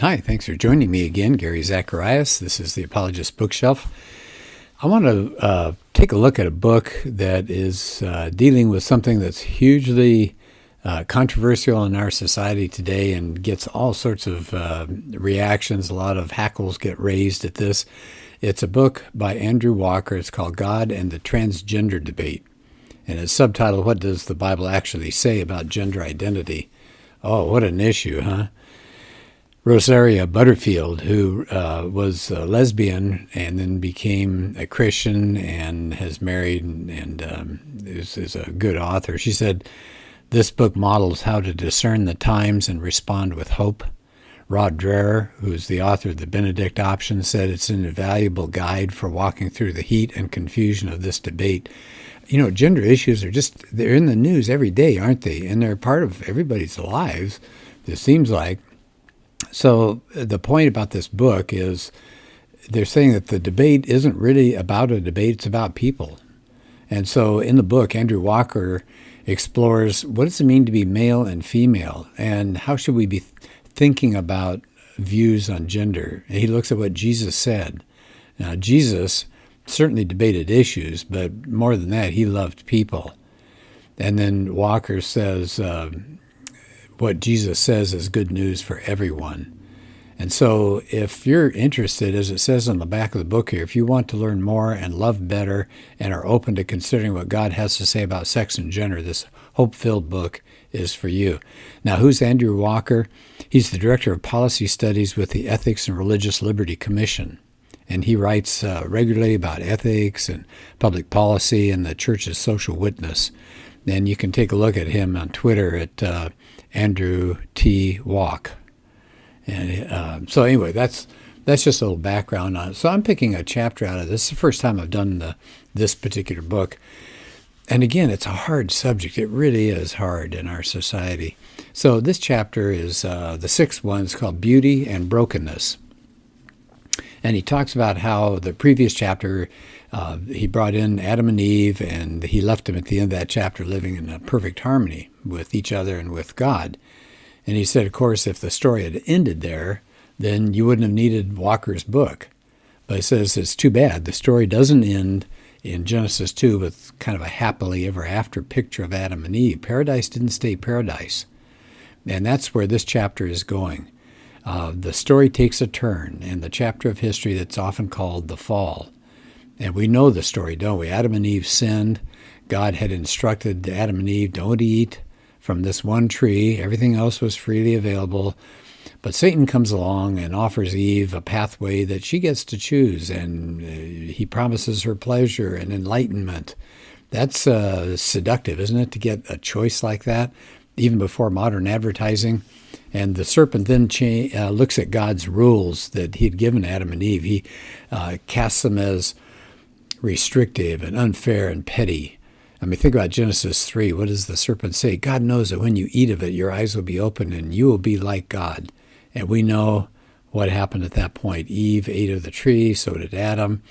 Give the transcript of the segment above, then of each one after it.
Hi, thanks for joining me again, Gary Zacharias. This is the Apologist bookshelf. I want to take a look at a book that is dealing with something that's hugely controversial in our society today and gets all sorts of reactions. A lot of hackles get raised at this. It's a book by Andrew Walker. It's called God and the Transgender Debate. And it's subtitled, What Does the Bible Actually Say About Gender Identity? Oh, what an issue, huh? Rosaria Butterfield, who was a lesbian and then became a Christian and has married and is a good author. She said, this book models how to discern the times and respond with hope. Rod Dreher, who's the author of the Benedict Option, said it's an invaluable guide for walking through the heat and confusion of this debate. You know, gender issues they're in the news every day, aren't they? And they're part of everybody's lives, it seems like. So the point about this book is they're saying that the debate isn't really about a debate, it's about people. And so in the book, Andrew Walker explores what does it mean to be male and female, and how should we be thinking about views on gender. And he looks at what Jesus said. Now, Jesus certainly debated issues, but more than that, he loved people. And then Walker says, what Jesus says is good news for everyone. And so if you're interested, as it says on the back of the book here, if you want to learn more and love better and are open to considering what God has to say about sex and gender, this hope-filled book is for you. Now, who's Andrew Walker? He's the Director of Policy Studies with the Ethics and Religious Liberty Commission. And he writes regularly about ethics and public policy and the church's social witness. And you can take a look at him on Twitter at Andrew T. Walk. And so anyway, that's just a little background on it. So I'm picking a chapter out of this. It's the first time I've done this particular book. And again, it's a hard subject. It really is hard in our society. So this chapter is the sixth one. It's called Beauty and Brokenness. And he talks about how the previous chapter, he brought in Adam and Eve, and he left them at the end of that chapter living in a perfect harmony with each other and with God. And he said, of course, if the story had ended there, then you wouldn't have needed Walker's book. But he says it's too bad. The story doesn't end in Genesis 2 with kind of a happily ever after picture of Adam and Eve. Paradise didn't stay paradise. And that's where this chapter is going. The story takes a turn in the chapter of history that's often called the fall. And we know the story, don't we? Adam and Eve sinned. God had instructed Adam and Eve, don't eat from this one tree. Everything else was freely available. But Satan comes along and offers Eve a pathway that she gets to choose. And he promises her pleasure and enlightenment. That's seductive, isn't it, to get a choice like that, even before modern advertising? And the serpent then looks at God's rules that he had given Adam and Eve. He casts them as restrictive and unfair and petty. I mean, think about Genesis 3. What does the serpent say? God knows that when you eat of it, your eyes will be open and you will be like God. And we know what happened at that point. Eve ate of the tree, so did Adam.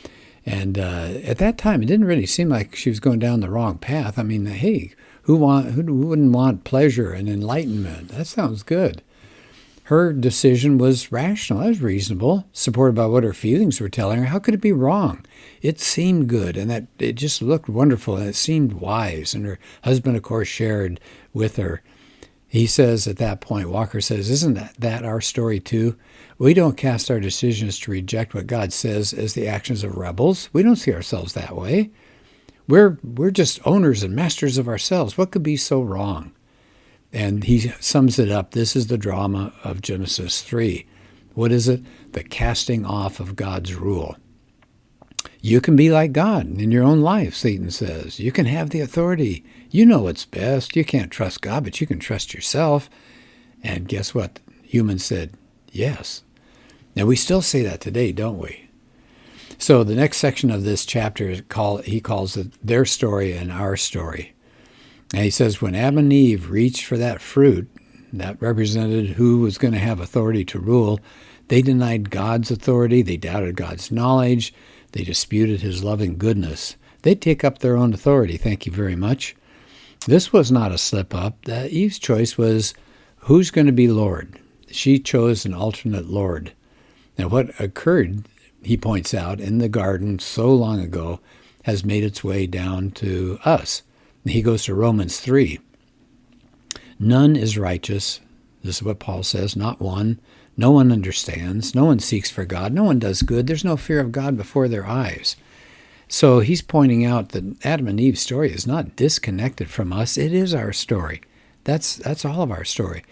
And at that time, it didn't really seem like she was going down the wrong path. I mean, hey, who wouldn't want pleasure and enlightenment? That sounds good. Her decision was rational. That was reasonable, supported by what her feelings were telling her. How could it be wrong? It seemed good, and that it just looked wonderful, and it seemed wise. And her husband, of course, shared with her. He says at that point, Walker says, isn't that our story too? We don't cast our decisions to reject what God says as the actions of rebels. We don't see ourselves that way. We're just owners and masters of ourselves. What could be so wrong? And he sums it up. This is the drama of Genesis 3. What is it? The casting off of God's rule. You can be like God in your own life, Satan says. You can have the authority. You know what's best. You can't trust God, but you can trust yourself. And guess what? Humans said, yes. Now, we still say that today, don't we? So the next section of this chapter, he calls it their story and our story. And he says, when Adam and Eve reached for that fruit that represented who was going to have authority to rule, they denied God's authority. They doubted God's knowledge. They disputed his loving goodness. They take up their own authority. Thank you very much. This was not a slip up. Eve's choice was, who's going to be Lord? she chose an alternate Lord. Now, what occurred, he points out, in the garden so long ago has made its way down to us. He goes to Romans 3. None is righteous. This is what Paul says, not one. No one understands. No one seeks for God. No one does good. There's no fear of God before their eyes. So he's pointing out that Adam and Eve's story is not disconnected from us. It is our story. That's all of our story.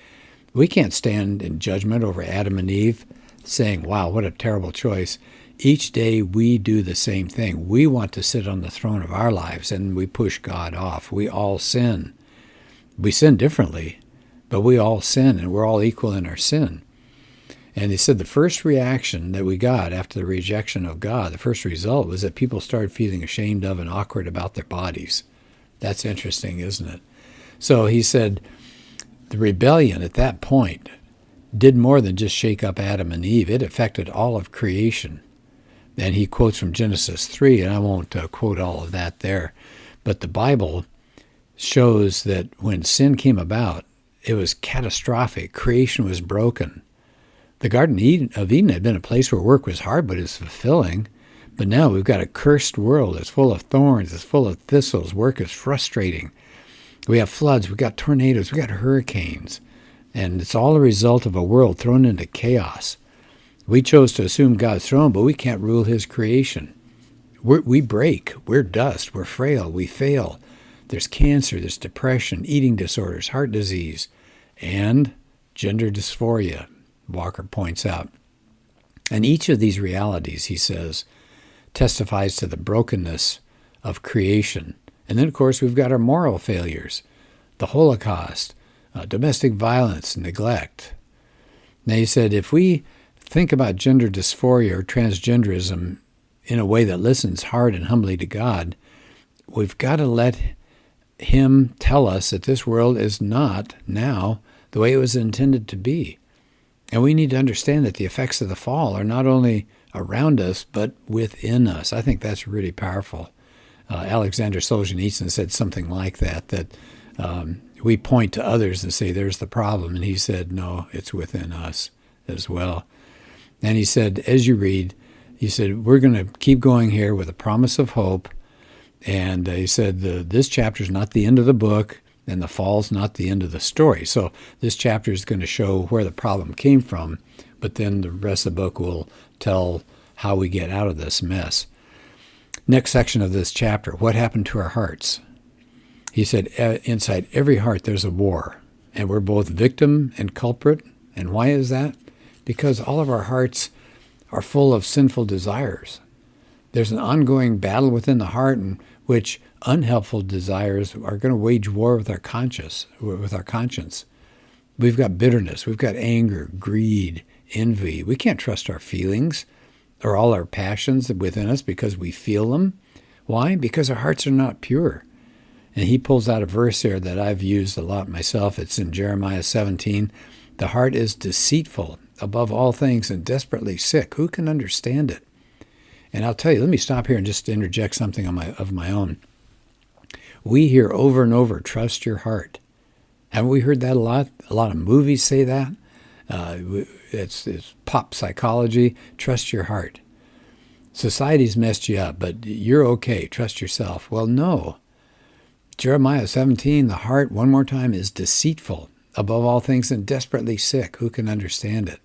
We can't stand in judgment over Adam and Eve saying, wow, what a terrible choice. Each day we do the same thing. We want to sit on the throne of our lives, and we push God off. We all sin. We sin differently, but we all sin, and we're all equal in our sin. And he said the first reaction that we got after the rejection of God, the first result was that people started feeling ashamed of and awkward about their bodies. That's interesting, isn't it? So he said the rebellion at that point did more than just shake up Adam and Eve. It affected all of creation. And he quotes from Genesis 3, and I won't quote all of that there. But the Bible shows that when sin came about, it was catastrophic. Creation was broken. The Garden of Eden had been a place where work was hard, but it's fulfilling. But now we've got a cursed world. It's full of thorns. It's full of thistles. Work is frustrating. We have floods. We've got tornadoes. We've got hurricanes. And it's all a result of a world thrown into chaos. We chose to assume God's throne, but we can't rule his creation. We break. We're dust. We're frail. We fail. There's cancer. There's depression, eating disorders, heart disease, and gender dysphoria, Walker points out. And each of these realities, he says, testifies to the brokenness of creation. And then, of course, we've got our moral failures, the Holocaust, domestic violence, neglect. Now, he said, if we think about gender dysphoria or transgenderism in a way that listens hard and humbly to God, we've got to let him tell us that this world is not now the way it was intended to be. And we need to understand that the effects of the fall are not only around us, but within us. I think that's really powerful. Alexander Solzhenitsyn said something like that we point to others and say, there's the problem. And he said, no, it's within us as well. And he said, as you read, he said, we're going to keep going here with a promise of hope. And he said, this chapter is not the end of the book, and the fall's not the end of the story. So this chapter is going to show where the problem came from, but then the rest of the book will tell how we get out of this mess. Next section of this chapter, what happened to our hearts? He said, inside every heart there's a war, and we're both victim and culprit. And why is that? Because all of our hearts are full of sinful desires. There's an ongoing battle within the heart in which unhelpful desires are going to wage war with our conscience. We've got bitterness, we've got anger, greed, envy. We can't trust our feelings or all our passions within us because we feel them. Why? Because our hearts are not pure. And he pulls out a verse here that I've used a lot myself. It's in Jeremiah 17. The heart is deceitful above all things and desperately sick. Who can understand it? And I'll tell you, let me stop here and just interject something of my own. We hear over and over, trust your heart. Haven't we heard that a lot? A lot of movies say that. It's pop psychology. Trust your heart. Society's messed you up, but you're okay. Trust yourself. Well, no. Jeremiah 17, the heart, one more time, is deceitful above all things and desperately sick. Who can understand it?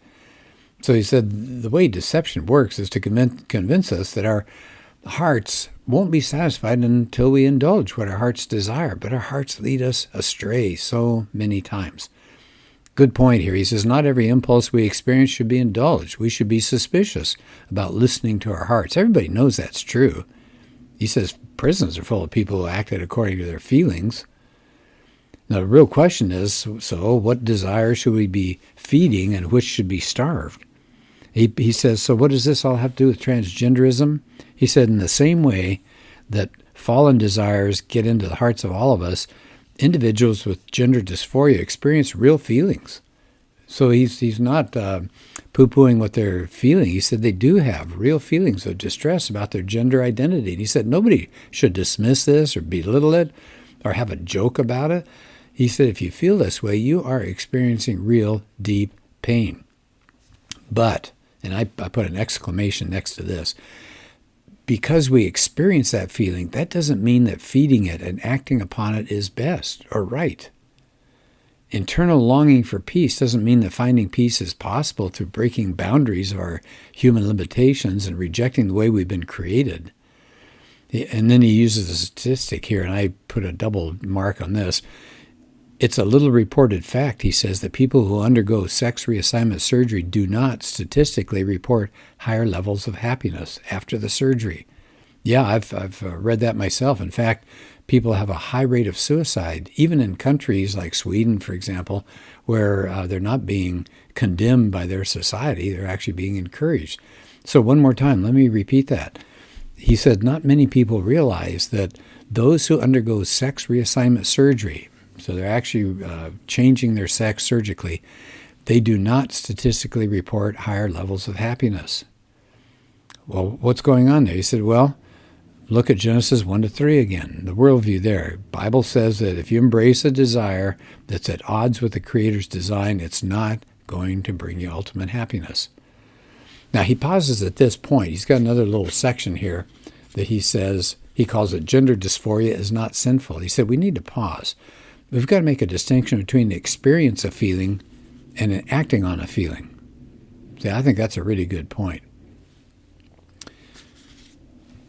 So he said the way deception works is to convince us that our hearts won't be satisfied until we indulge what our hearts desire, but our hearts lead us astray so many times. Good point here. He says not every impulse we experience should be indulged. We should be suspicious about listening to our hearts. Everybody knows that's true. He says prisons are full of people who acted according to their feelings. Now, the real question is, so what desires should we be feeding and which should be starved? He says, so what does this all have to do with transgenderism? He said, in the same way that fallen desires get into the hearts of all of us, individuals with gender dysphoria experience real feelings. So he's not poo-pooing what they're feeling. He said they do have real feelings of distress about their gender identity. And he said nobody should dismiss this or belittle it or have a joke about it. He said if you feel this way, you are experiencing real, deep pain. But, and I put an exclamation next to this, because we experience that feeling, that doesn't mean that feeding it and acting upon it is best or right. Internal longing for peace doesn't mean that finding peace is possible through breaking boundaries of our human limitations and rejecting the way we've been created. And then he uses a statistic here, and I put a double mark on this. It's a little reported fact, he says, that people who undergo sex reassignment surgery do not statistically report higher levels of happiness after the surgery. Yeah, I've read that myself. In fact, people have a high rate of suicide, even in countries like Sweden, for example, where they're not being condemned by their society. They're actually being encouraged. So one more time, let me repeat that. He said not many people realize that those who undergo sex reassignment surgery, so they're actually changing their sex surgically, they do not statistically report higher levels of happiness. Well, what's going on there? He said, well, look at Genesis 1-3 again, the worldview there. The Bible says that if you embrace a desire that's at odds with the Creator's design, it's not going to bring you ultimate happiness. Now, he pauses at this point. He's got another little section here that he says, he calls it gender dysphoria is not sinful. He said we need to pause. We've got to make a distinction between the experience of feeling and acting on a feeling. See, I think that's a really good point.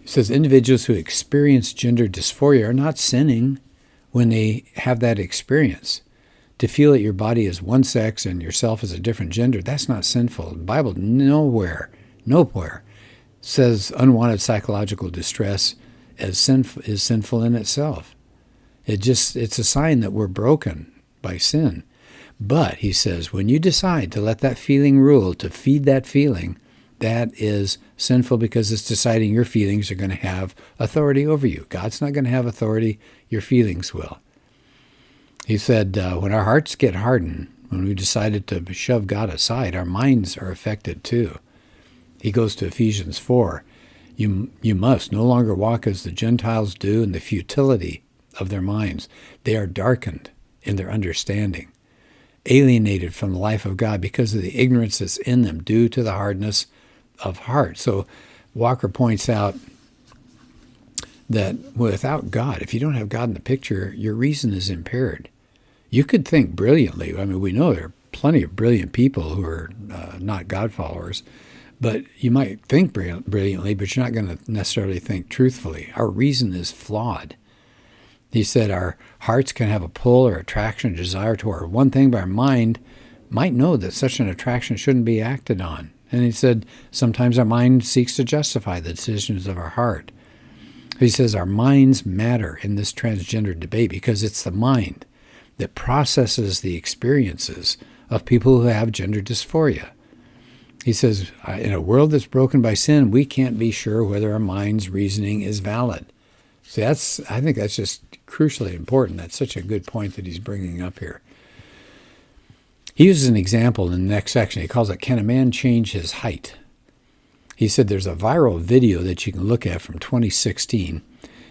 He says individuals who experience gender dysphoria are not sinning when they have that experience. To feel that your body is one sex and yourself is a different gender, that's not sinful. The Bible nowhere says unwanted psychological distress is sinful in itself. It's a sign that we're broken by sin. But, he says, when you decide to let that feeling rule, to feed that feeling, that is sinful because it's deciding your feelings are going to have authority over you. God's not going to have authority, your feelings will. He said, when our hearts get hardened, when we decided to shove God aside, our minds are affected too. He goes to Ephesians 4. You must no longer walk as the Gentiles do in the futility of their minds. They are darkened in their understanding, alienated from the life of God because of the ignorance that's in them due to the hardness of heart. So Walker points out that without God, if you don't have God in the picture, your reason is impaired. You could think brilliantly. I mean, we know there are plenty of brilliant people who are not God followers, but you might think brilliantly, but you're not going to necessarily think truthfully. Our reason is flawed. He said our hearts can have a pull or attraction, a desire toward one thing, but our mind might know that such an attraction shouldn't be acted on. And he said sometimes our mind seeks to justify the decisions of our heart. He says our minds matter in this transgender debate because it's the mind that processes the experiences of people who have gender dysphoria. He says, in a world that's broken by sin, we can't be sure whether our mind's reasoning is valid. See, I think that's just crucially important. That's such a good point that he's bringing up here. He uses an example in the next section. He calls it, can a man change his height? He said there's a viral video that you can look at from 2016,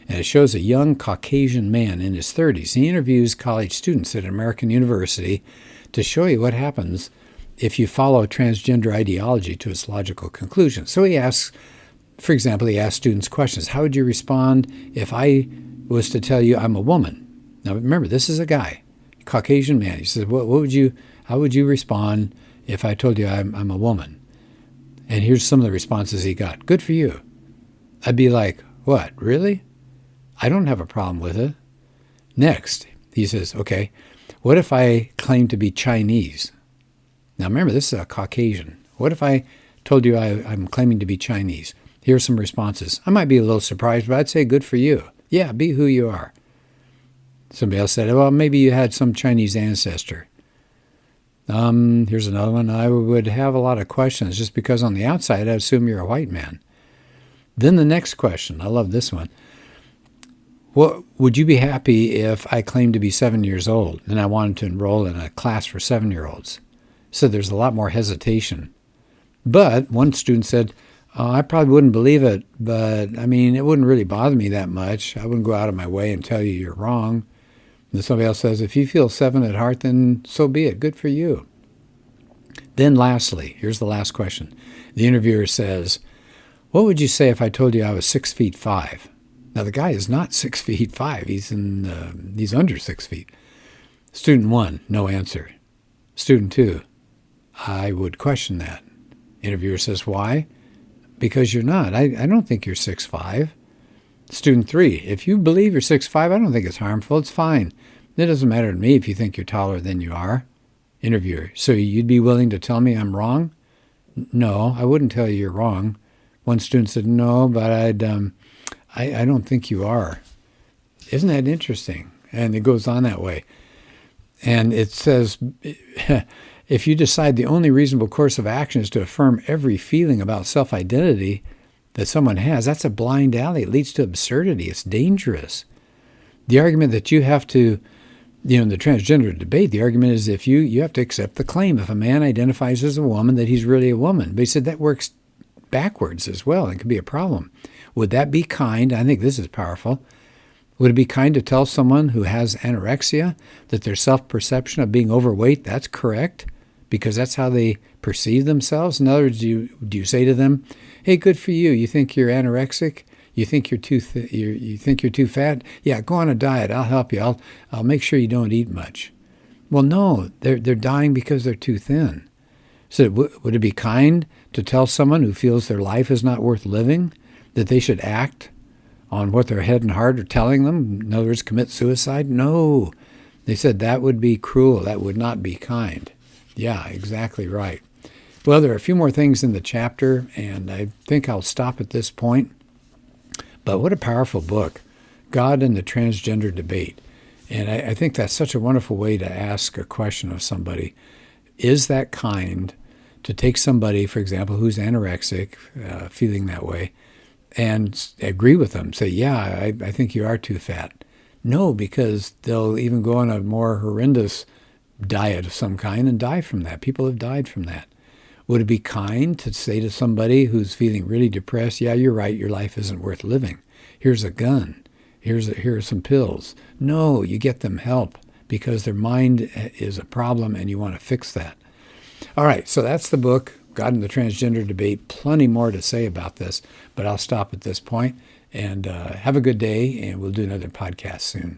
and it shows a young Caucasian man in his 30s. He interviews college students at an American university to show you what happens if you follow transgender ideology to its logical conclusion. So he asks, for example, he asks students questions. How would you respond if I was to tell you I'm a woman? Now remember, this is a guy, Caucasian man. He says, how would you respond if I told you I'm a woman? And here's some of the responses he got. Good for you. I'd be like, what, really? I don't have a problem with it. Next, he says, okay, what if I claim to be Chinese? Now remember, this is a Caucasian. What if I told you I'm claiming to be Chinese? Here are some responses. I might be a little surprised, but I'd say good for you. Yeah, be who you are. Somebody else said, well, maybe you had some Chinese ancestor. Here's another one. I would have a lot of questions just because on the outside I assume you're a white man. Then the next question. I love this one. What would you be happy if I claimed to be 7 years old and I wanted to enroll in a class for 7-year-olds? So there's a lot more hesitation. But one student said, I probably wouldn't believe it, but I mean, it wouldn't really bother me that much. I wouldn't go out of my way and tell you you're wrong. And somebody else says, if you feel 7 at heart, then so be it. Good for you. Then lastly, here's the last question. The interviewer says, what would you say if I told you I was 6'5"? Now, the guy is not 6'5". He's under 6 feet. Student 1, no answer. Student 2, I would question that. Interviewer says, why? Because you're not. I don't think you're 6'5". Student 3, if you believe you're 6'5", I don't think it's harmful. It's fine. It doesn't matter to me if you think you're taller than you are. Interviewer, so you'd be willing to tell me I'm wrong? No, I wouldn't tell you you're wrong. One student said, no, but I don't think you are. Isn't that interesting? And it goes on that way. And it says, if you decide the only reasonable course of action is to affirm every feeling about self-identity that someone has, that's a blind alley. It leads to absurdity. It's dangerous. The argument that you have to, in the transgender debate, the argument is if you have to accept the claim. If a man identifies as a woman, that he's really a woman. But he said that works backwards as well. It could be a problem. Would that be kind? I think this is powerful. Would it be kind to tell someone who has anorexia that their self-perception of being overweight, that's correct? Because that's how they perceive themselves? In other words, do you say to them, hey, good for you. You think you're anorexic? You think you're you think you're too fat? Yeah, go on a diet. I'll help you. I'll make sure you don't eat much. Well, no, they're dying because they're too thin. So would it be kind to tell someone who feels their life is not worth living that they should act on what their head and heart are telling them? In other words, commit suicide? No. They said that would be cruel. That would not be kind. Yeah, exactly right. Well, there are a few more things in the chapter, and I think I'll stop at this point. But what a powerful book, God and the Transgender Debate. And I think that's such a wonderful way to ask a question of somebody. Is that kind to take somebody, for example, who's anorexic, feeling that way, and agree with them? Say, yeah, I think you are too fat. No, because they'll even go on a more horrendous diet of some kind and die from that. People have died from that. Would it be kind to say to somebody who's feeling really depressed, yeah, you're right, your life isn't worth living. Here's a gun. Here are some pills. No, you get them help because their mind is a problem and you want to fix that. All right, so that's the book, God and the Transgender Debate. Plenty more to say about this, but I'll stop at this point. And have a good day, and we'll do another podcast soon.